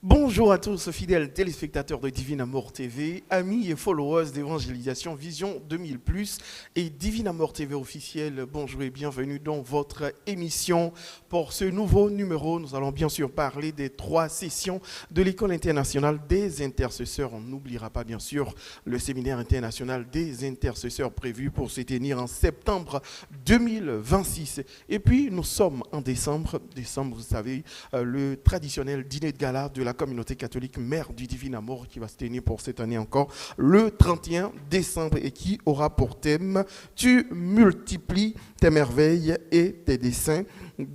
Bonjour à tous, fidèles téléspectateurs de Divine Amour TV, amis et followers d'évangélisation Vision 2000 et Divine Amour TV officiel. Bonjour et bienvenue dans votre émission. Pour ce nouveau numéro, nous allons bien sûr parler des 3 sessions de l'École internationale des intercesseurs. On n'oubliera pas bien sûr le séminaire international des intercesseurs prévu pour se tenir en septembre 2026. Et puis nous sommes en décembre, vous savez, le traditionnel dîner de gala de la communauté catholique Mère du Divin Amour qui va se tenir pour cette année encore le 31 décembre et qui aura pour thème « Tu multiplies tes merveilles et tes desseins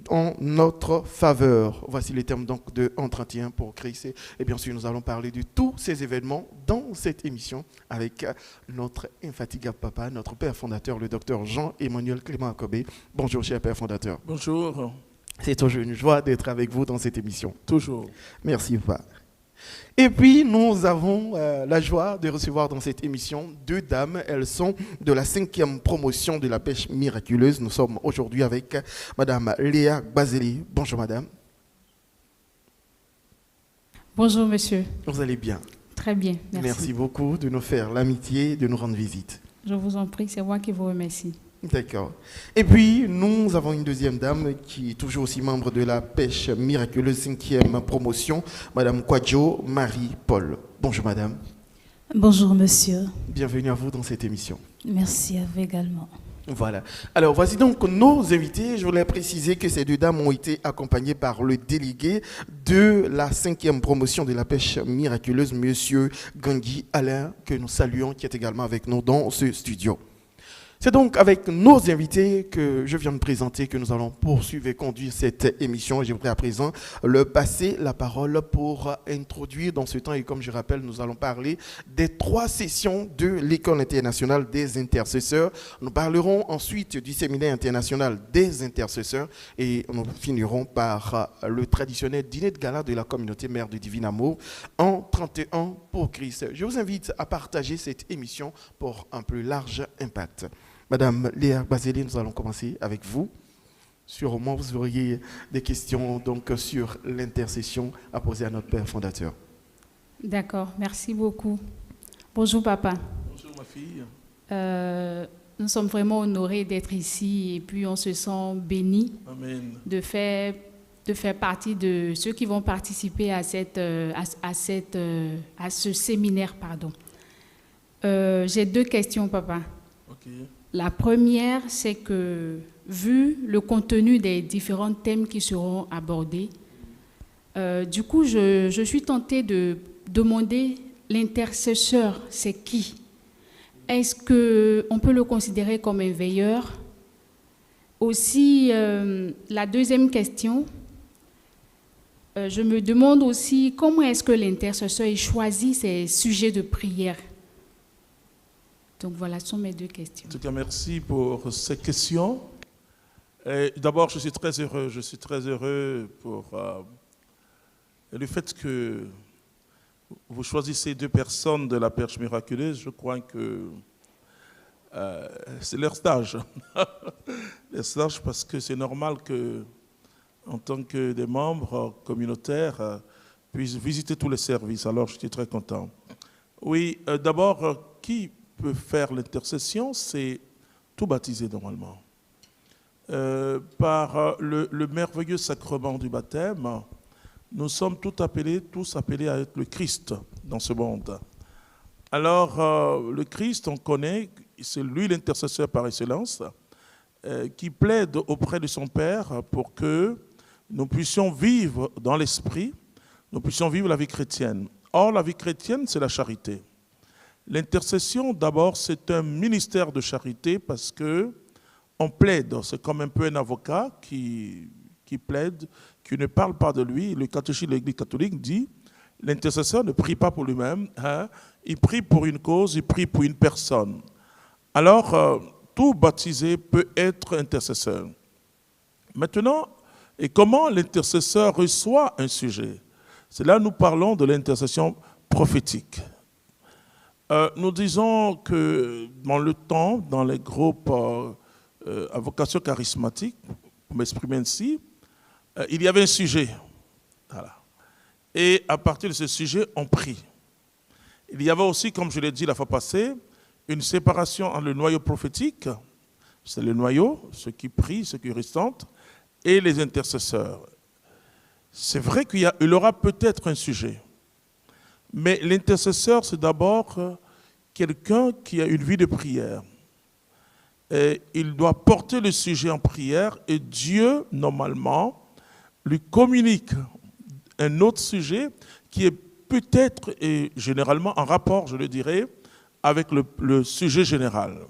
en notre faveur ». Voici les termes donc de Entretien pour Christ. Et bien sûr, nous allons parler de tous ces événements dans cette émission avec notre infatigable papa, notre père fondateur, le docteur Jean-Emmanuel Clément Akobé. Bonjour, cher père fondateur. Bonjour. C'est toujours une joie d'être avec vous dans cette émission. Toujours. Merci, papa. Et puis, nous avons la joie de recevoir dans cette émission 2 dames. Elles sont de la 5e promotion de la pêche miraculeuse. Nous sommes aujourd'hui avec Madame Léa Gbazeli. Bonjour, madame. Bonjour, monsieur. Vous allez bien? Très bien, merci. Merci beaucoup de nous faire l'amitié de nous rendre visite. Je vous en prie, c'est moi qui vous remercie. D'accord. Et puis, nous avons une 2e dame qui est toujours aussi membre de la pêche miraculeuse 5e promotion, Madame Kwadjo Marie-Paul. Bonjour, madame. Bonjour, monsieur. Bienvenue à vous dans cette émission. Merci à vous également. Voilà. Alors, voici donc nos invités. Je voulais préciser que ces 2 dames ont été accompagnées par le délégué de la 5e promotion de la pêche miraculeuse, monsieur Gangui Alain, que nous saluons, qui est également avec nous dans ce studio. C'est donc avec nos invités que je viens de présenter que nous allons poursuivre et conduire cette émission. J'aimerais à présent leur passer la parole pour introduire dans ce temps. Et comme je rappelle, nous allons parler des 3 sessions de l'École internationale des intercesseurs. Nous parlerons ensuite du séminaire international des intercesseurs et nous finirons par le traditionnel dîner de gala de la communauté Mère du Divin Amour en 31 pour Christ. Je vous invite à partager cette émission pour un plus large impact. Madame Léa Gbazeli, nous allons commencer avec vous. Sûrement, vous auriez des questions donc, sur l'intercession à poser à notre père fondateur. D'accord, merci beaucoup. Bonjour, papa. Bonjour, ma fille. Nous sommes vraiment honorés d'être ici et puis on se sent bénis Amen. de faire partie de ceux qui vont participer à ce séminaire. J'ai 2 questions, papa. Ok. La première, c'est que, vu le contenu des différents thèmes qui seront abordés, du coup, je suis tentée de demander l'intercesseur, c'est qui? Est-ce qu'on peut le considérer comme un veilleur? Aussi, la 2e question, je me demande aussi comment est-ce que l'intercesseur choisit ses sujets de prière? Donc voilà, ce sont mes 2 questions. En tout cas, merci pour ces questions. D'abord, je suis très heureux pour le fait que vous choisissez 2 personnes de la pêche miraculeuse. Je crois que c'est leur stage. Leur stage, parce que c'est normal que, en tant que des membres communautaires, puissent visiter tous les services. Alors, je suis très content. Oui, d'abord, qui peut faire l'intercession? C'est tout baptisé normalement. Par le merveilleux sacrement du baptême, nous sommes tous appelés à être le Christ dans ce monde. Alors, le Christ, on connaît, c'est lui l'intercesseur par excellence, qui plaide auprès de son Père pour que nous puissions vivre dans l'esprit, nous puissions vivre la vie chrétienne. Or, la vie chrétienne, c'est la charité. L'intercession, d'abord, c'est un ministère de charité parce qu'on plaide. C'est comme un peu un avocat qui plaide, qui ne parle pas de lui. Le catéchisme de l'Église catholique dit l'intercesseur ne prie pas pour lui-même, hein, il prie pour une cause, il prie pour une personne. Alors, tout baptisé peut être intercesseur. Maintenant, et comment l'intercesseur reçoit un sujet? C'est là que nous parlons de l'intercession prophétique. Nous disons que dans le temps, dans les groupes à vocation charismatique, pour m'exprimer ainsi, il y avait un sujet. Voilà. Et à partir de ce sujet, on prie. Il y avait aussi, comme je l'ai dit la fois passée, une séparation entre le noyau prophétique, c'est le noyau, ceux qui prient, ceux qui ressentent, et les intercesseurs. C'est vrai qu'il y aura peut-être un sujet, mais l'intercesseur, c'est d'abord quelqu'un qui a une vie de prière. Et il doit porter le sujet en prière et Dieu, normalement, lui communique un autre sujet qui est peut-être et généralement en rapport, je le dirais, avec le sujet général.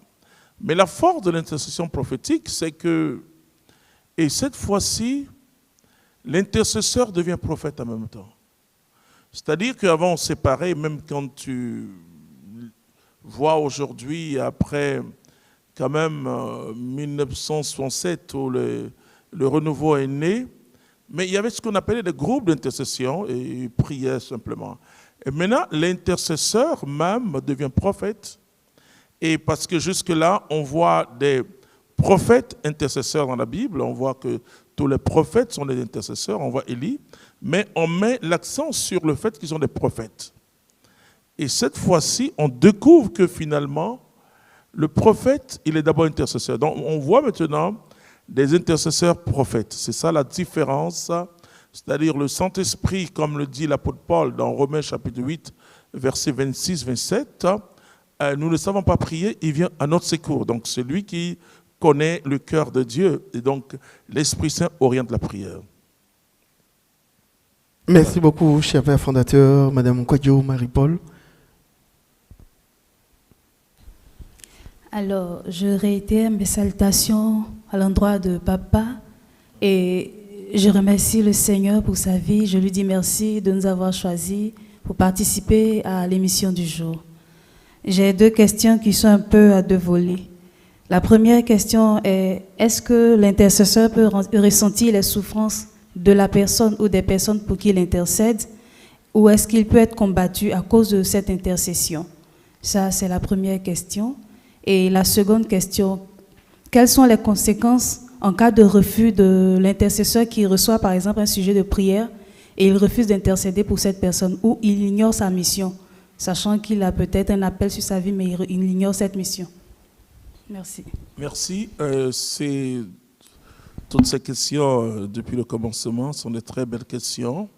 Mais la force de l'intercession prophétique, c'est que, et cette fois-ci, l'intercesseur devient prophète en même temps. C'est-à-dire qu'avant on se séparait, même quand tu vois aujourd'hui, après quand même 1967 où le renouveau est né, mais il y avait ce qu'on appelait des groupes d'intercession et ils priaient simplement. Et maintenant, l'intercesseur même devient prophète. Et parce que jusque-là, on voit des prophètes intercesseurs dans la Bible, on voit que tous les prophètes sont des intercesseurs, on voit Élie, mais on met l'accent sur le fait qu'ils sont des prophètes. Et cette fois-ci, on découvre que finalement, le prophète, il est d'abord intercesseur. Donc on voit maintenant des intercesseurs prophètes. C'est ça la différence, c'est-à-dire le Saint-Esprit, comme le dit l'apôtre Paul dans Romains chapitre 8, versets 26-27, nous ne savons pas prier, il vient à notre secours. Donc c'est lui qui connaît le cœur de Dieu et donc l'Esprit Saint oriente la prière. Merci beaucoup, cher père fondateur, Madame Kwadjo Marie-Paul. Alors, je réitère mes salutations à l'endroit de papa et je remercie le Seigneur pour sa vie. Je lui dis merci de nous avoir choisis pour participer à l'émission du jour. J'ai deux questions qui sont un peu à deux volets. La première question est, est-ce que l'intercesseur peut ressentir les souffrances de la personne ou des personnes pour qui il intercède, ou est-ce qu'il peut être combattu à cause de cette intercession? Ça, c'est la première question. Et la seconde question, quelles sont les conséquences en cas de refus de l'intercesseur qui reçoit par exemple un sujet de prière et il refuse d'intercéder pour cette personne ou il ignore sa mission, sachant qu'il a peut-être un appel sur sa vie mais il ignore cette mission? Merci. Merci. Toutes ces questions depuis le commencement sont des très belles questions.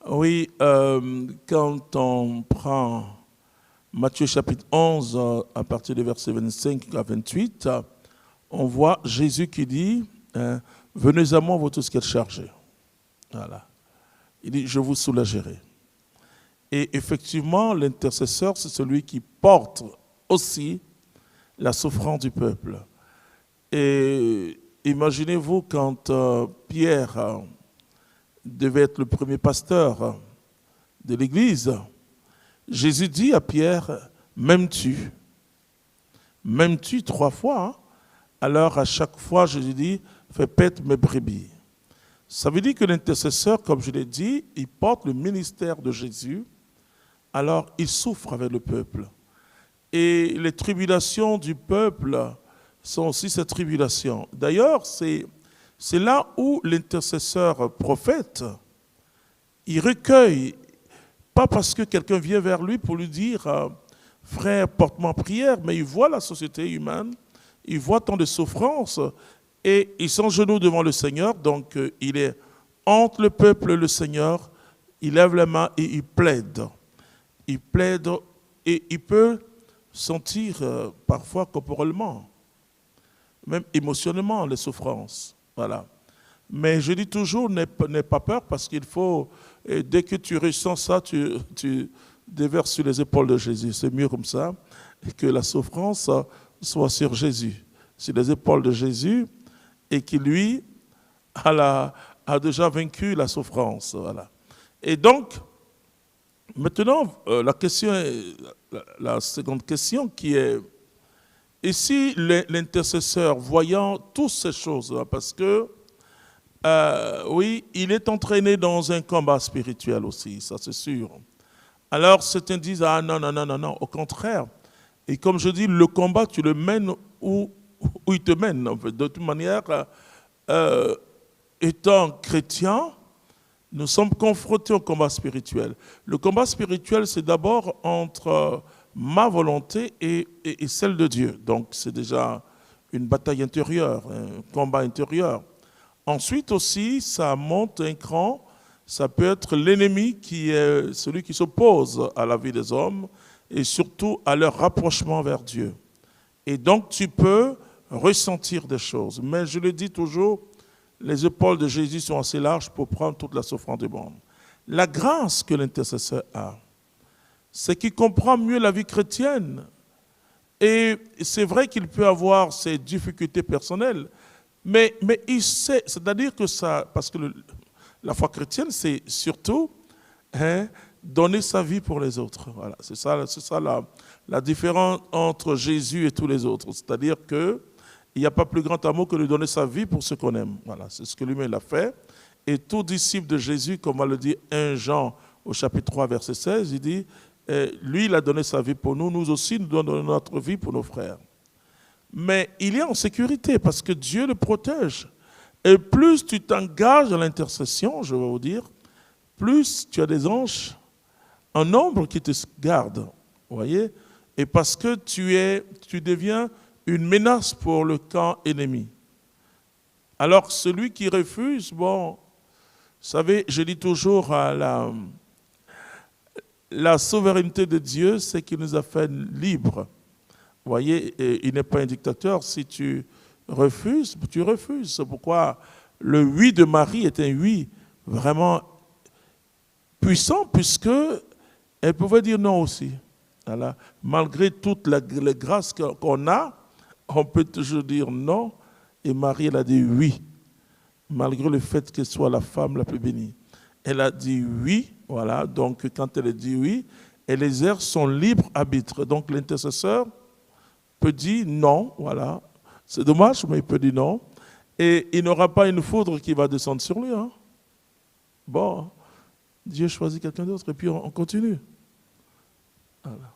Oui, quand on prend Matthieu chapitre 11, à partir des versets 25 à 28, on voit Jésus qui dit « Venez à moi, vous tous qui êtes chargés. » Voilà. Il dit « Je vous soulagerai. » Et effectivement, l'intercesseur, c'est celui qui porte aussi la souffrance du peuple. Et imaginez-vous quand Pierre devait être le premier pasteur de l'Église, Jésus dit à Pierre, m'aimes-tu? M'aimes-tu 3 fois? Hein? Alors à chaque fois, Jésus dit, fais paître mes brebis. Ça veut dire que l'intercesseur, comme je l'ai dit, il porte le ministère de Jésus, alors il souffre avec le peuple. Et les tribulations du peuple sont aussi ces tribulations. D'ailleurs, c'est là où l'intercesseur prophète, il recueille, pas parce que quelqu'un vient vers lui pour lui dire « Frère, porte-moi en prière », mais il voit la société humaine, il voit tant de souffrances, et il s'agenouille devant le Seigneur, donc il est entre le peuple et le Seigneur, il lève la main et il plaide. Il plaide et il peut sentir parfois corporellement, même émotionnellement, les souffrances. Voilà. Mais je dis toujours, n'aie pas peur parce qu'il faut, dès que tu ressens ça, tu déverses sur les épaules de Jésus. C'est mieux comme ça, et que la souffrance soit sur Jésus, sur les épaules de Jésus, et qui lui a déjà vaincu la souffrance. Voilà. Et donc, maintenant, la seconde question qui est, et si l'intercesseur, voyant toutes ces choses, parce que, oui, il est entraîné dans un combat spirituel aussi, ça c'est sûr. Alors certains disent, ah non, au contraire. Et comme je dis, le combat, tu le mènes où il te mène. En fait. De toute manière, étant chrétien, nous sommes confrontés au combat spirituel. Le combat spirituel, c'est d'abord entre ma volonté et celle de Dieu. Donc, c'est déjà une bataille intérieure, un combat intérieur. Ensuite aussi, ça monte un cran. Ça peut être l'ennemi qui est celui qui s'oppose à la vie des hommes et surtout à leur rapprochement vers Dieu. Et donc, tu peux ressentir des choses. Mais je le dis toujours, les épaules de Jésus sont assez larges pour prendre toute la souffrance du monde. La grâce que l'intercesseur a, c'est qu'il comprend mieux la vie chrétienne. Et c'est vrai qu'il peut avoir ses difficultés personnelles, mais il sait, c'est-à-dire que ça, parce que la foi chrétienne, c'est surtout donner sa vie pour les autres. Voilà, c'est ça la différence entre Jésus et tous les autres. C'est-à-dire qu'il n'y a pas plus grand amour que de donner sa vie pour ceux qu'on aime. Voilà, c'est ce que lui-même a fait. Et tout disciple de Jésus, comme on le dit 1 Jean au chapitre 3, verset 16, il dit, lui, il a donné sa vie pour nous, nous aussi, nous donnons notre vie pour nos frères. Mais il est en sécurité parce que Dieu le protège. Et plus tu t'engages dans l'intercession, je vais vous dire, plus tu as des anges en nombre qui te gardent. Vous voyez? Et parce que tu deviens une menace pour le camp ennemi. Alors, celui qui refuse, bon, vous savez, je dis toujours à la souveraineté de Dieu, c'est qu'il nous a fait libres. Vous voyez, il n'est pas un dictateur. Si tu refuses, tu refuses. C'est pourquoi le oui de Marie est un oui vraiment puissant, puisque elle pouvait dire non aussi. Voilà. Malgré toutes les grâces qu'on a, on peut toujours dire non. Et Marie, elle a dit oui, malgré le fait qu'elle soit la femme la plus bénie. Elle a dit oui, voilà. Donc, quand elle a dit oui, elle exerce son libre arbitre. Donc, l'intercesseur peut dire non, voilà. C'est dommage, mais il peut dire non. Et il n'aura pas une foudre qui va descendre sur lui. Hein. Bon, Dieu choisit quelqu'un d'autre et puis on continue. Voilà.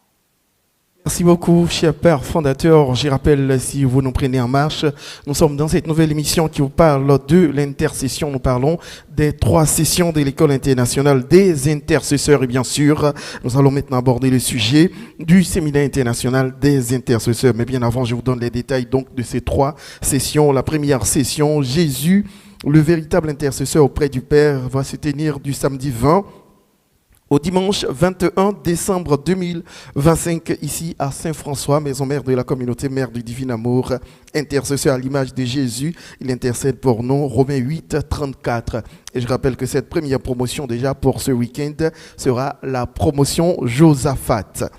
Merci beaucoup, cher Père fondateur. Je rappelle, si vous nous prenez en marche, nous sommes dans cette nouvelle émission qui vous parle de l'intercession. Nous parlons des 3 sessions de l'École internationale des intercesseurs. Et bien sûr, nous allons maintenant aborder le sujet du séminaire international des intercesseurs. Mais bien avant, je vous donne les détails donc de ces 3 sessions. La première session, Jésus, le véritable intercesseur auprès du Père, va se tenir du samedi 20 au dimanche 21 décembre 2025, ici à Saint-François, maison mère de la communauté, mère du divin amour, intercesseur à l'image de Jésus. Il intercède pour nous, Romains 8, 34. Et je rappelle que cette première promotion déjà pour ce week-end sera la promotion Josaphat.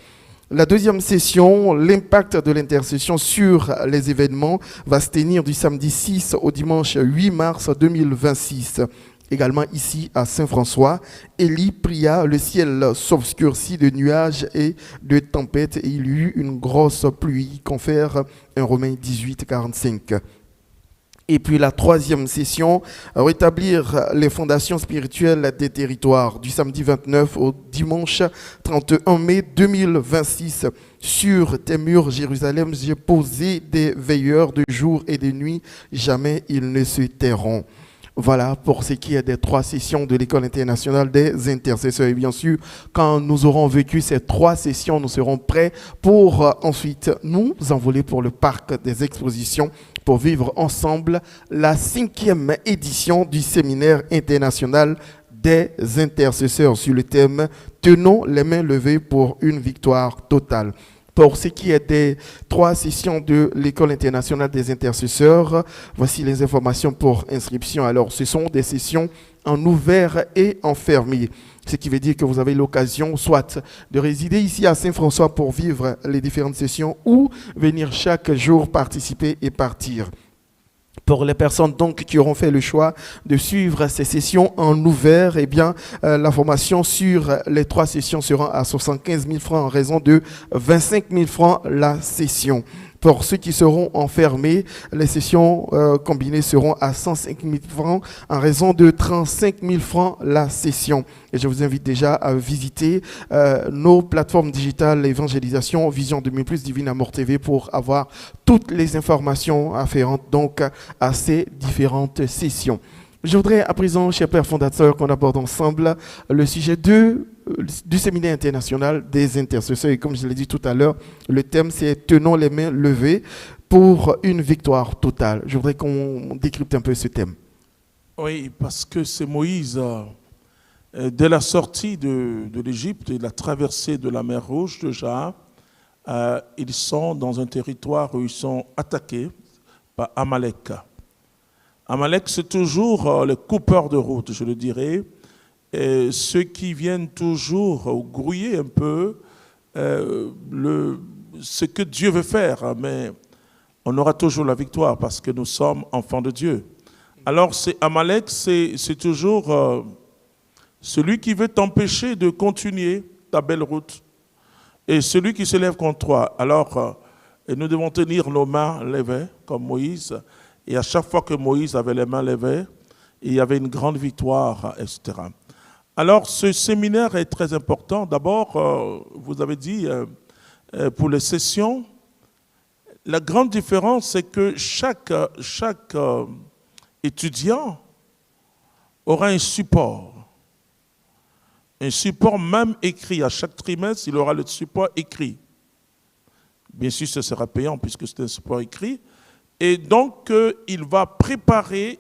La deuxième session, l'impact de l'intercession sur les événements, va se tenir du samedi 6 au dimanche 8 mars 2026. Également ici à Saint-François, Élie pria, le ciel s'obscurcit de nuages et de tempêtes et il y eut une grosse pluie, confère 1 Romains 18, 45. Et puis la troisième session, rétablir les fondations spirituelles des territoires du samedi 29 au dimanche 31 mai 2026. Sur tes murs, Jérusalem, j'ai posé des veilleurs de jour et de nuit, jamais ils ne se tairont. Voilà pour ce qui est des 3 sessions de l'École internationale des intercesseurs. Et bien sûr, quand nous aurons vécu ces 3 sessions, nous serons prêts pour ensuite nous envoler pour le parc des expositions pour vivre ensemble la 5e édition du séminaire international des intercesseurs sur le thème « Tenons les mains levées pour une victoire totale ». Pour ce qui est des 3 sessions de l'École internationale des intercesseurs, voici les informations pour inscription. Alors, ce sont des sessions en ouvert et en fermé. Ce qui veut dire que vous avez l'occasion soit de résider ici à Saint-François pour vivre les différentes sessions ou venir chaque jour participer et partir. Pour les personnes donc qui auront fait le choix de suivre ces sessions en ouvert, eh bien, la formation sur les 3 sessions sera à 75 000 francs en raison de 25 000 francs la session. Pour ceux qui seront enfermés, les sessions combinées seront à 105 000 francs en raison de 35 000 francs la session. Et je vous invite déjà à visiter nos plateformes digitales d'évangélisation Vision 2000+, Divine Amour TV pour avoir toutes les informations afférentes donc à ces différentes sessions. Je voudrais à présent, cher Père fondateur, qu'on aborde ensemble le sujet du séminaire international des intercesseurs. Et comme je l'ai dit tout à l'heure, le thème c'est « Tenons les mains levées pour une victoire totale ». Je voudrais qu'on décrypte un peu ce thème. Oui, parce que c'est Moïse, dès la sortie de l'Égypte et la traversée de la mer Rouge déjà, ils sont dans un territoire où ils sont attaqués par Amalek. Amalek, c'est toujours les coupeurs de route, je le dirais, et ceux qui viennent toujours grouiller un peu ce que Dieu veut faire, mais on aura toujours la victoire parce que nous sommes enfants de Dieu. Alors, c'est Amalek, c'est toujours celui qui veut t'empêcher de continuer ta belle route et celui qui se lève contre toi. Alors, nous devons tenir nos mains levées comme Moïse. Et à chaque fois que Moïse avait les mains levées, il y avait une grande victoire, etc. Alors, ce séminaire est très important. D'abord, vous avez dit, pour les sessions, la grande différence, c'est que chaque étudiant aura un support même écrit. À chaque trimestre, il aura le support écrit. Bien sûr, ce sera payant puisque c'est un support écrit. Et donc, il va préparer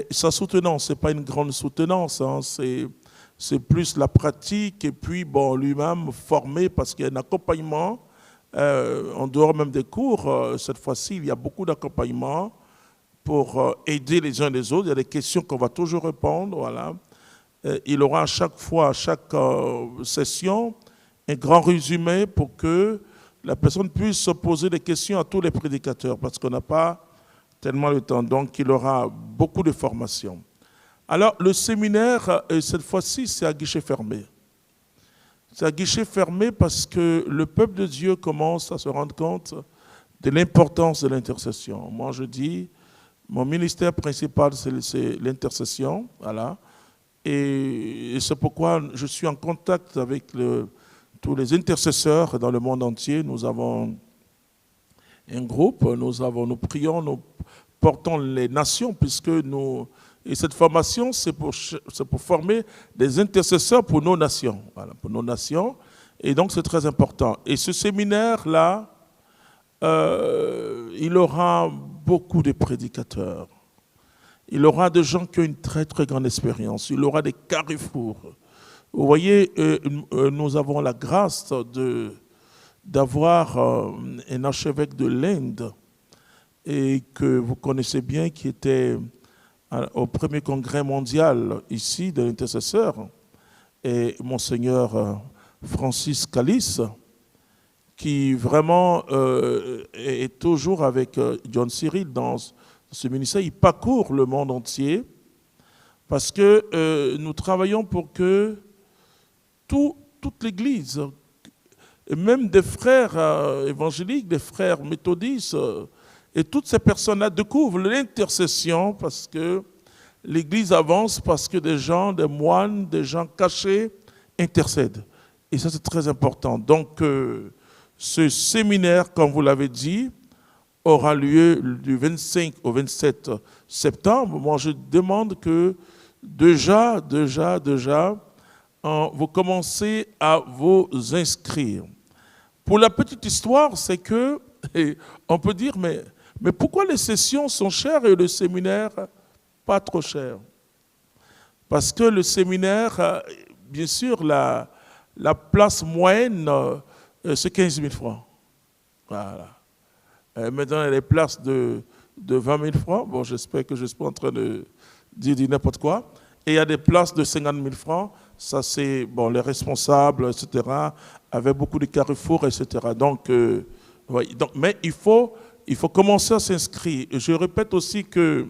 sa soutenance. Ce n'est pas une grande soutenance, hein, c'est plus la pratique et puis bon, lui-même formé parce qu'il y a un accompagnement en dehors même des cours. Cette fois-ci, il y a beaucoup d'accompagnement pour aider les uns les autres. Il y a des questions qu'on va toujours répondre. Voilà. Il aura à chaque fois, à chaque session, un grand résumé pour que la personne puisse se poser des questions à tous les prédicateurs parce qu'on n'a pas tellement le temps. Donc, il aura beaucoup de formations. Alors, le séminaire, cette fois-ci, c'est à guichet fermé. C'est à guichet fermé parce que le peuple de Dieu commence à se rendre compte de l'importance de l'intercession. Moi, je dis, mon ministère principal, c'est l'intercession. Voilà. Et c'est pourquoi je suis en contact avec tous les intercesseurs dans le monde entier. Nous avons un groupe, nous prions, nous portons les nations, et cette formation, c'est pour former des intercesseurs pour nos nations. Voilà, pour nos nations. Et donc, c'est très important. Et ce séminaire-là, il aura beaucoup de prédicateurs. Il aura des gens qui ont une très, très grande expérience. Il aura des carrefours. Vous voyez, nous avons la grâce d'avoir un archevêque de l'Inde et que vous connaissez bien, qui était au premier congrès mondial ici de l'intercesseur, et Monseigneur Francis Calice, qui vraiment est toujours avec John Cyril dans ce ministère. Il parcourt le monde entier parce que nous travaillons pour que toute l'Église, et même des frères évangéliques, des frères méthodistes, et toutes ces personnes-là découvrent l'intercession parce que l'Église avance, parce que des gens, des moines, des gens cachés intercèdent. Et ça, c'est très important. Donc, ce séminaire, comme vous l'avez dit, aura lieu du 25 au 27 septembre. Moi, je demande que déjà, vous commencez à vous inscrire. Pour la petite histoire, c'est que, on peut dire, mais pourquoi les sessions sont chères et le séminaire pas trop cher? Parce que le séminaire, bien sûr, la place moyenne, c'est 15 000 francs. Voilà. Maintenant, il y a des places de 20 000 francs. Bon, j'espère que je ne suis pas en train de dire n'importe quoi. Et il y a des places de 50 000 francs. Ça, c'est bon, les responsables, etc., avec beaucoup de carrefours, etc. Donc, mais il faut commencer à s'inscrire. Je répète aussi que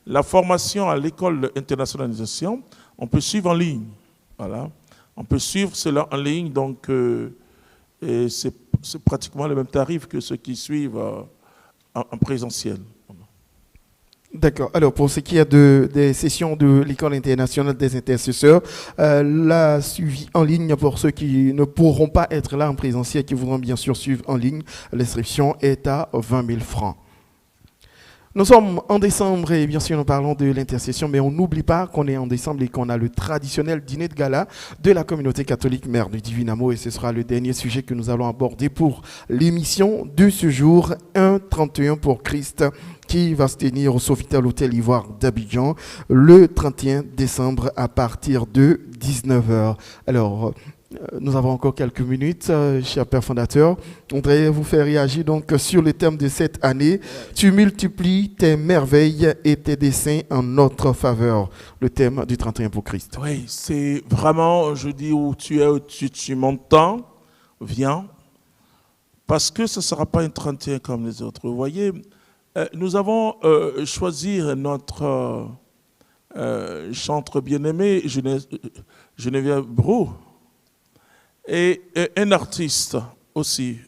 la formation à l'école d'internationalisation, on peut suivre en ligne. Voilà. On peut suivre cela en ligne. Donc, c'est pratiquement le même tarif que ceux qui suivent en présentiel. D'accord. Alors, pour ce qui est des sessions de l'École internationale des intercesseurs, la suivi en ligne pour ceux qui ne pourront pas être là en présentiel, qui voudront bien sûr suivre en ligne, l'inscription est à 20 000 francs. Nous sommes en décembre et bien sûr nous parlons de l'intercession, mais on n'oublie pas qu'on est en décembre et qu'on a le traditionnel dîner de gala de la communauté catholique Mère du Divin Amour et ce sera le dernier sujet que nous allons aborder pour l'émission de ce jour, 1:31 pour Christ, qui va se tenir au Sofitel Hôtel Ivoire d'Abidjan le 31 décembre à partir de 19h. Alors, nous avons encore quelques minutes, cher Père fondateur. On voudrait vous faire réagir donc sur le thème de cette année. Tu multiplies tes merveilles et tes desseins en notre faveur. Le thème du 31 pour Christ. Oui, c'est vraiment, je dis où tu es, où tu m'entends, viens. Parce que ce ne sera pas un 31 comme les autres. Vous voyez, nous avons choisi notre chantre bien-aimé, Geneviève Brou. Et un artiste aussi,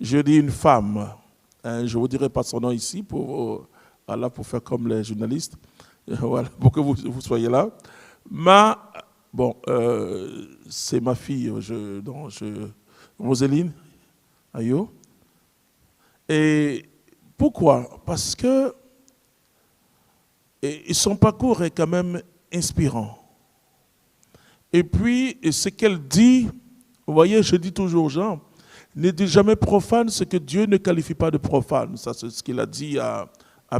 je dis une femme, je ne vous dirai pas son nom ici pour faire comme les journalistes, voilà, pour que vous soyez là. Mais, bon, c'est ma fille, Roseline Ayo. Et pourquoi? Parce que son parcours est quand même inspirant. Et puis, ce qu'elle dit, vous voyez, je dis toujours aux gens, ne dis jamais profane ce que Dieu ne qualifie pas de profane. Ça, c'est ce qu'il a dit à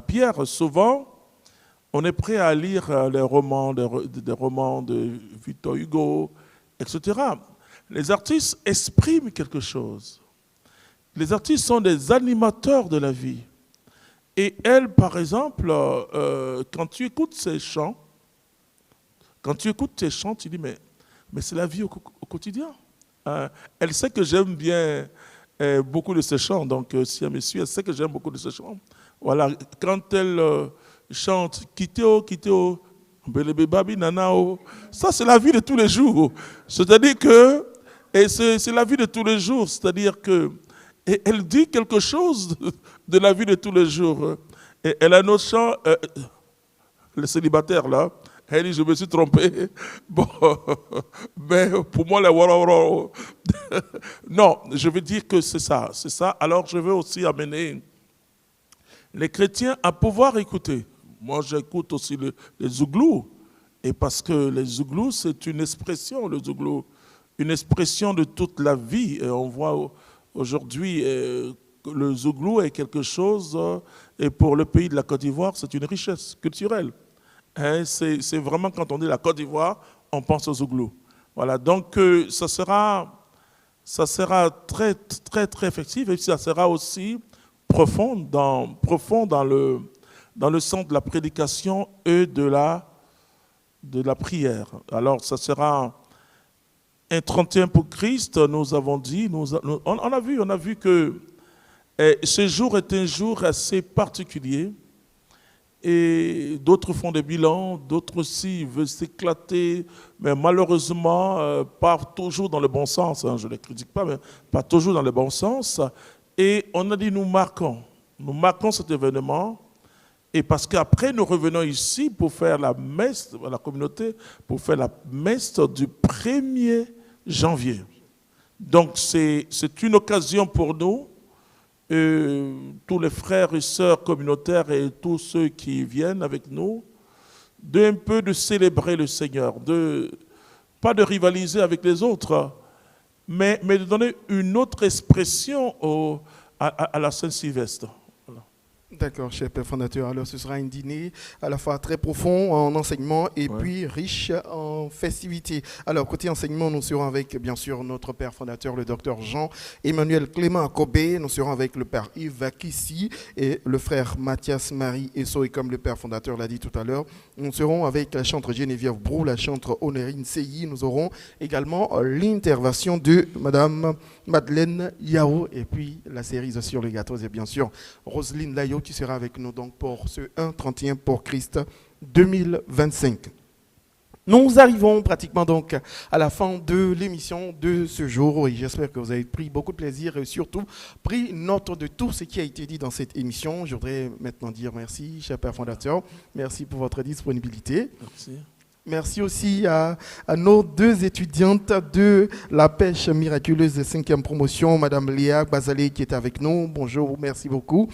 Pierre. Souvent, on est prêt à lire les romans, des romans de Victor Hugo, etc. Les artistes expriment quelque chose. Les artistes sont des animateurs de la vie. Et elle, par exemple, quand tu écoutes ses chants, tu dis, mais c'est la vie au quotidien. Elle sait que j'aime bien beaucoup de ses chants, donc si elle me suit, elle sait que j'aime beaucoup de ses chants. Voilà, quand elle chante « Kiteo, Kiteo, Belebe Babi Nanao », ça c'est la vie de tous les jours. C'est-à-dire que, et c'est la vie de tous les jours, c'est-à-dire que, et elle dit quelque chose de la vie de tous les jours. Et elle a un autre chant, le célibataire là, elle dit, je me suis trompé. Bon, mais pour moi, les waroro. Non, je veux dire que c'est ça. Alors, je veux aussi amener les chrétiens à pouvoir écouter. Moi, j'écoute aussi les zouglous. Et parce que les zouglous, c'est une expression, le zouglou, une expression de toute la vie. Et on voit aujourd'hui le zouglou est quelque chose, et pour le pays de la Côte d'Ivoire, c'est une richesse culturelle. C'est vraiment quand on dit la Côte d'Ivoire, on pense aux zouglous. Voilà, donc ça sera très, très, très effectif et ça sera aussi profond dans le sens de la prédication et de la prière. Alors, ça sera un 31 pour Christ, nous avons dit, on a vu que ce jour est un jour assez particulier. Et d'autres font des bilans, d'autres aussi veulent s'éclater, mais malheureusement, pas toujours dans le bon sens, hein, je ne les critique pas, mais pas toujours dans le bon sens. Et on a dit, nous marquons cet événement, et parce qu'après, nous revenons ici pour faire la messe à la communauté, pour faire la messe du 1er janvier. Donc, c'est une occasion pour nous, tous les frères et sœurs communautaires et tous ceux qui viennent avec nous, un peu de célébrer le Seigneur, pas de rivaliser avec les autres, mais de donner une autre expression à la Saint-Sylvestre. Voilà. D'accord, cher Père fondateur. Alors, ce sera un dîner à la fois très profond en enseignement et puis riche en festivités. Alors, côté enseignement, nous serons avec, bien sûr, notre Père fondateur, le docteur Jean-Emmanuel Clément Akobé. Nous serons avec le Père Yves Kissi et le frère Mathias Marie Esso. Et comme le Père fondateur l'a dit tout à l'heure, nous serons avec la chantre Geneviève Brou, la chantre Honorine Seyi. Nous aurons également l'intervention de Madame Madeleine Yao et puis la cerise sur les gâteaux et bien sûr Roseline Layo qui sera avec nous donc pour ce 1:31 pour Christ 2025. Nous arrivons pratiquement donc à la fin de l'émission de ce jour et j'espère que vous avez pris beaucoup de plaisir et surtout pris note de tout ce qui a été dit dans cette émission. Je voudrais maintenant dire merci, cher Père fondateur, merci pour votre disponibilité. Merci. Merci aussi à nos deux étudiantes de la pêche miraculeuse de 5e promotion, Madame Léa Bazalé qui est avec nous. Bonjour, merci beaucoup.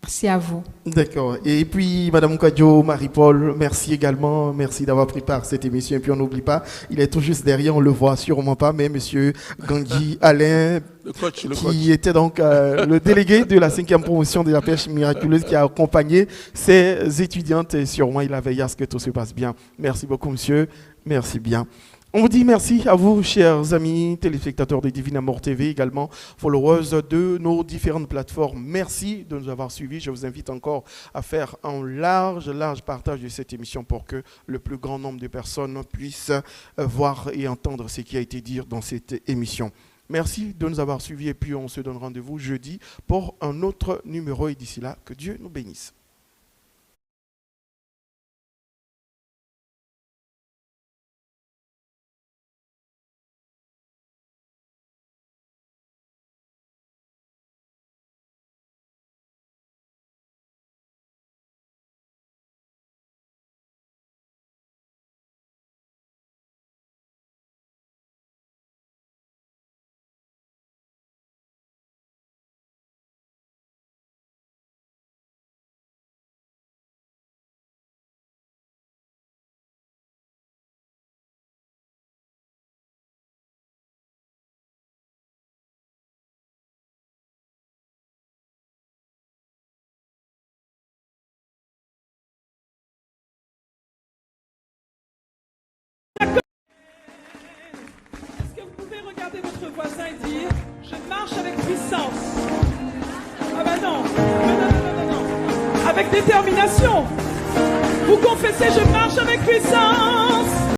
Merci à vous. D'accord. Et puis, Madame Kwadjo, Marie-Paul, merci également. Merci d'avoir pris part à cette émission. Et puis, on n'oublie pas, il est tout juste derrière, on ne le voit sûrement pas, mais Monsieur Gangui Alain, Le coach. qui était donc le délégué de la 5e promotion de la pêche miraculeuse, qui a accompagné ses étudiantes. Et sûrement, il a veillé à ce que tout se passe bien. Merci beaucoup, monsieur. Merci bien. On vous dit merci à vous, chers amis téléspectateurs de Divine Amour TV, également followers de nos différentes plateformes. Merci de nous avoir suivis. Je vous invite encore à faire un large partage de cette émission pour que le plus grand nombre de personnes puissent voir et entendre ce qui a été dit dans cette émission. Merci de nous avoir suivis et puis on se donne rendez-vous jeudi pour un autre numéro et d'ici là, que Dieu nous bénisse. Est-ce que vous pouvez regarder votre voisin et dire « Je marche avec puissance ». Ah bah non. Avec détermination. Vous confessez « Je marche avec puissance ».